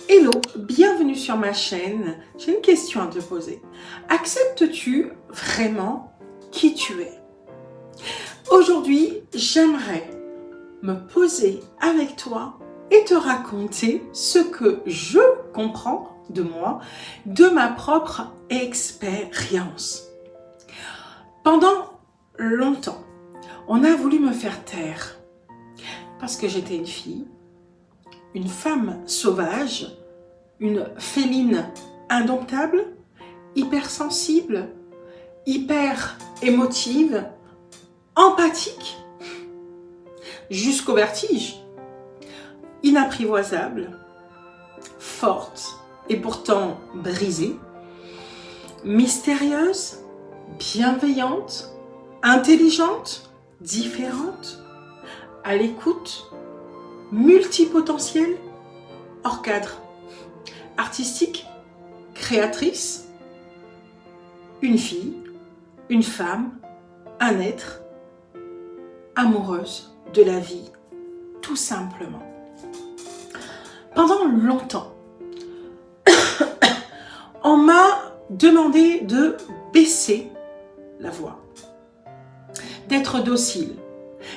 Hello, bienvenue sur ma chaîne. J'ai une question à te poser. Acceptes-tu vraiment qui tu es? Aujourd'hui, j'aimerais me poser avec toi et te raconter ce que je comprends de moi, de ma propre expérience. Pendant longtemps, on a voulu me faire taire parce que j'étais une fille, une femme sauvage, une féline indomptable, hypersensible, hyper émotive, empathique, jusqu'au vertige, inapprivoisable, forte et pourtant brisée, mystérieuse, bienveillante, intelligente, différente, à l'écoute, multipotentielle, hors cadre, artistique, créatrice, une fille, une femme, un être, amoureuse de la vie, tout simplement. Pendant longtemps, on m'a demandé de baisser la voix, d'être docile,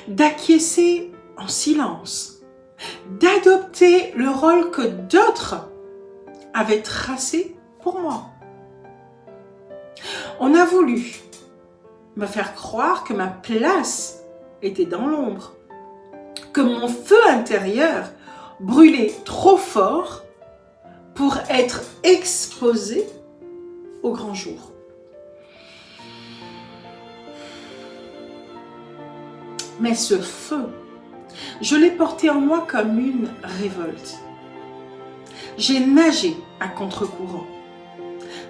d'acquiescer en silence, d'adopter le rôle que d'autres avaient tracé pour moi. On a voulu me faire croire que ma place était dans l'ombre, que mon feu intérieur brûlait trop fort pour être exposé au grand jour. Mais ce feu, je l'ai porté en moi comme une révolte. J'ai nagé à contre-courant,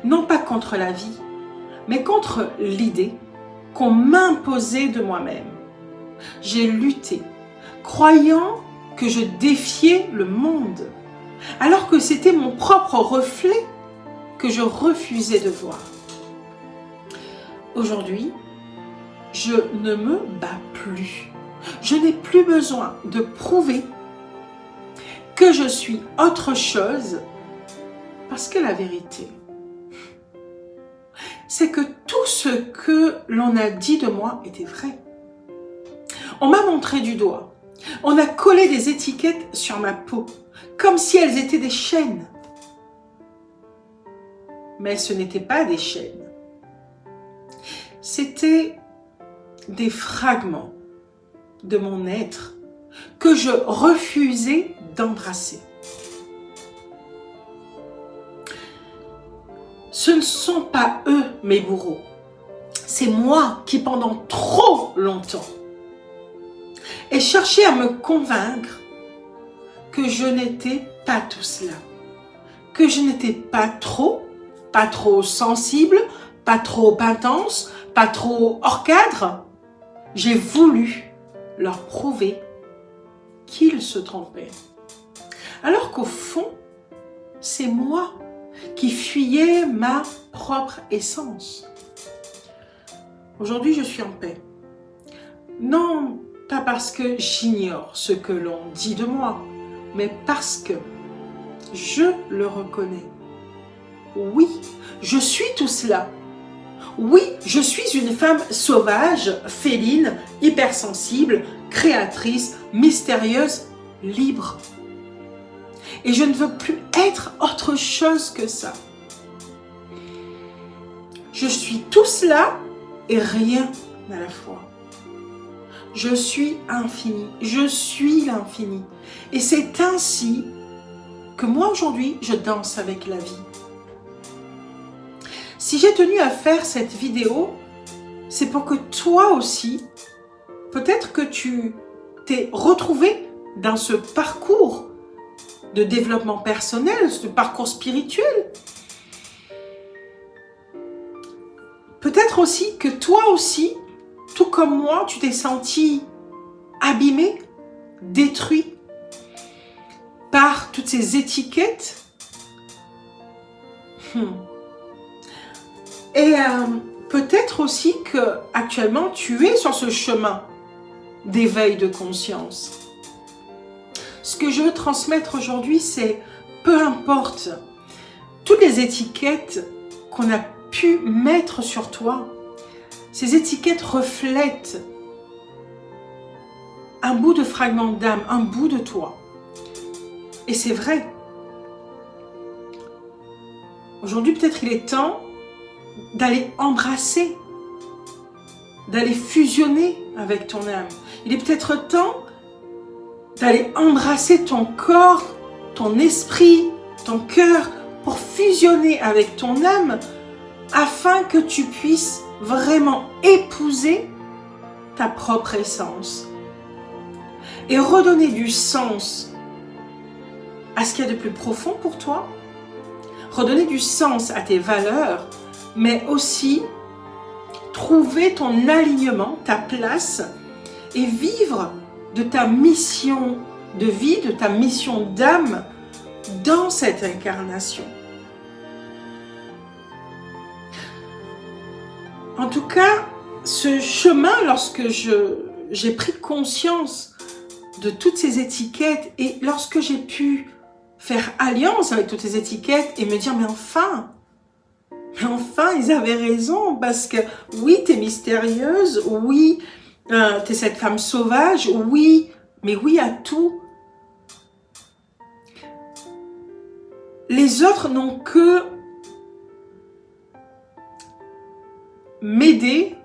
non pas contre la vie, mais contre l'idée qu'on m'imposait de moi-même. J'ai lutté, croyant que je défiais le monde, alors que c'était mon propre reflet que je refusais de voir. Aujourd'hui, je ne me bats plus. Je n'ai plus besoin de prouver que je suis autre chose, parce que la vérité, c'est que tout ce que l'on a dit de moi était vrai. On m'a montré du doigt. On a collé des étiquettes sur ma peau, comme si elles étaient des chaînes. Mais ce n'étaient pas des chaînes. C'était des fragments de mon être que je refusais d'embrasser. Ce ne sont pas eux mes bourreaux. C'est moi qui, pendant trop longtemps, ai cherché à me convaincre que je n'étais pas tout cela. Que je n'étais pas trop sensible, pas trop intense, pas trop hors cadre. J'ai voulu leur prouver qu'ils se trompaient. Alors qu'au fond, c'est moi qui fuyais ma propre essence. Aujourd'hui, je suis en paix. Non, pas parce que j'ignore ce que l'on dit de moi, mais parce que je le reconnais. Oui, je suis tout cela. Oui, je suis une femme sauvage, féline, hypersensible, créatrice, mystérieuse, libre. Et je ne veux plus être autre chose que ça. Je suis tout cela et rien à la fois. Je suis infini, je suis l'infini. Et c'est ainsi que moi aujourd'hui, je danse avec la vie. Si j'ai tenu à faire cette vidéo, c'est pour que toi aussi, peut-être que tu t'es retrouvé dans ce parcours de développement personnel, ce parcours spirituel. Peut-être aussi que toi aussi, tout comme moi, tu t'es senti abîmé, détruit par toutes ces étiquettes. Et peut-être aussi que actuellement tu es sur ce chemin d'éveil de conscience. Ce que je veux transmettre aujourd'hui, c'est peu importe toutes les étiquettes qu'on a pu mettre sur toi, ces étiquettes reflètent un bout de fragment d'âme, un bout de toi. Et c'est vrai. Aujourd'hui, peut-être il est temps d'aller embrasser, d'aller fusionner avec ton âme. Il est peut-être temps d'aller embrasser ton corps, ton esprit, ton cœur, pour fusionner avec ton âme, afin que tu puisses vraiment épouser ta propre essence et redonner du sens à ce qu'il y a de plus profond pour toi, redonner du sens à tes valeurs, mais aussi trouver ton alignement, ta place et vivre de ta mission de vie, de ta mission d'âme dans cette incarnation. En tout cas, ce chemin, lorsque j'ai pris conscience de toutes ces étiquettes et lorsque j'ai pu faire alliance avec toutes ces étiquettes et me dire mais enfin ils avaient raison, parce que oui, t'es mystérieuse, oui, t'es cette femme sauvage, oui, mais oui à tout. Les autres n'ont que m'aider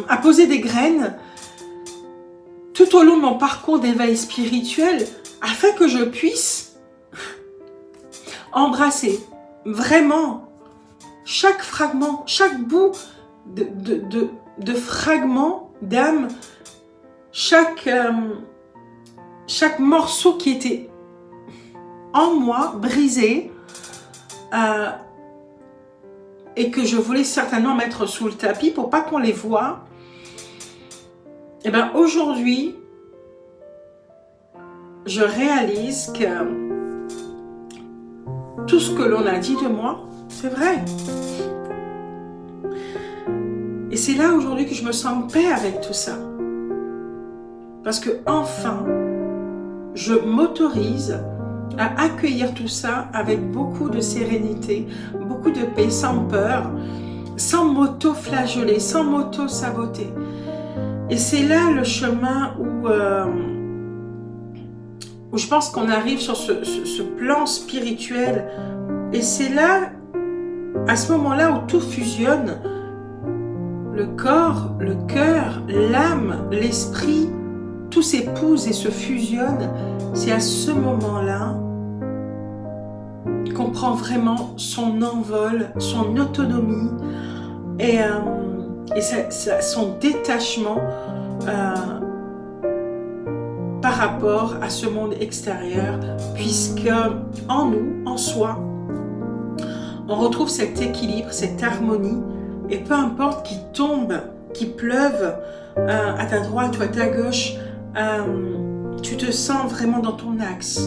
à poser des graines tout au long de mon parcours d'éveil spirituel, afin que je puisse embrasser vraiment chaque fragment, chaque bout de fragment d'âme, chaque morceau qui était en moi, brisé, et que je voulais certainement mettre sous le tapis pour pas qu'on les voie. Et bien aujourd'hui, je réalise que tout ce que l'on a dit de moi, c'est vrai. Et c'est là aujourd'hui que je me sens en paix avec tout ça. Parce que enfin, je m'autorise à accueillir tout ça avec beaucoup de sérénité, beaucoup de paix, sans peur, sans m'auto-flageller, sans m'auto-saboter. Et c'est là le chemin où je pense qu'on arrive sur ce plan spirituel. Et c'est là, à ce moment-là, où tout fusionne. Le corps, le cœur, l'âme, l'esprit, tout s'épouse et se fusionne. C'est à ce moment-là qu'on prend vraiment son envol, son autonomie et son détachement par rapport à ce monde extérieur, puisque en nous, en soi, on retrouve cet équilibre, cette harmonie, et peu importe qu'il tombe, qu'il pleuve à ta droite ou à ta gauche, tu te sens vraiment dans ton axe.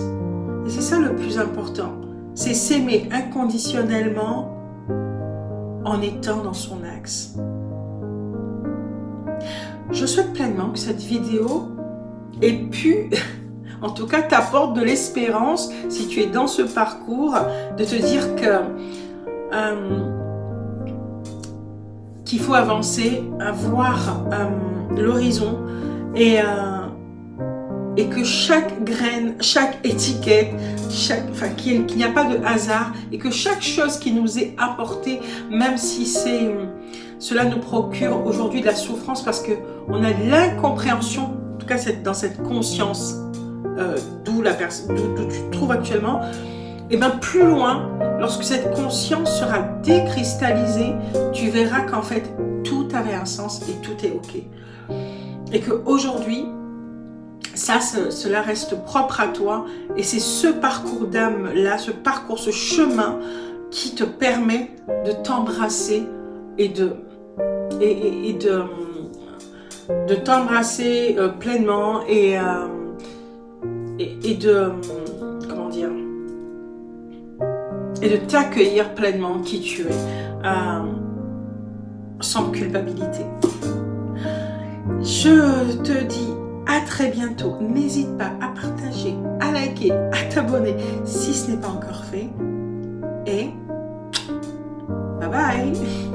Et c'est ça le plus important, c'est s'aimer inconditionnellement en étant dans son axe. Je souhaite pleinement que cette vidéo ait pu, en tout cas, t'apporte de l'espérance si tu es dans ce parcours, de te dire que qu'il faut avancer, voir l'horizon et que chaque graine, chaque étiquette, qu'il n'y a pas de hasard et que chaque chose qui nous est apportée, même si cela nous procure aujourd'hui de la souffrance parce qu'on a de l'incompréhension, en tout cas dans cette conscience d'où tu te trouves actuellement, et bien plus loin, lorsque cette conscience sera décristallisée, tu verras qu'en fait tout avait un sens et tout est ok. Et qu'aujourd'hui, cela reste propre à toi et c'est ce parcours d'âme-là, ce chemin qui te permet de t'embrasser et de t'embrasser pleinement et de t'accueillir pleinement qui tu es, sans culpabilité. Je te dis à très bientôt. N'hésite pas à partager, à liker, à t'abonner si ce n'est pas encore fait. Et bye bye.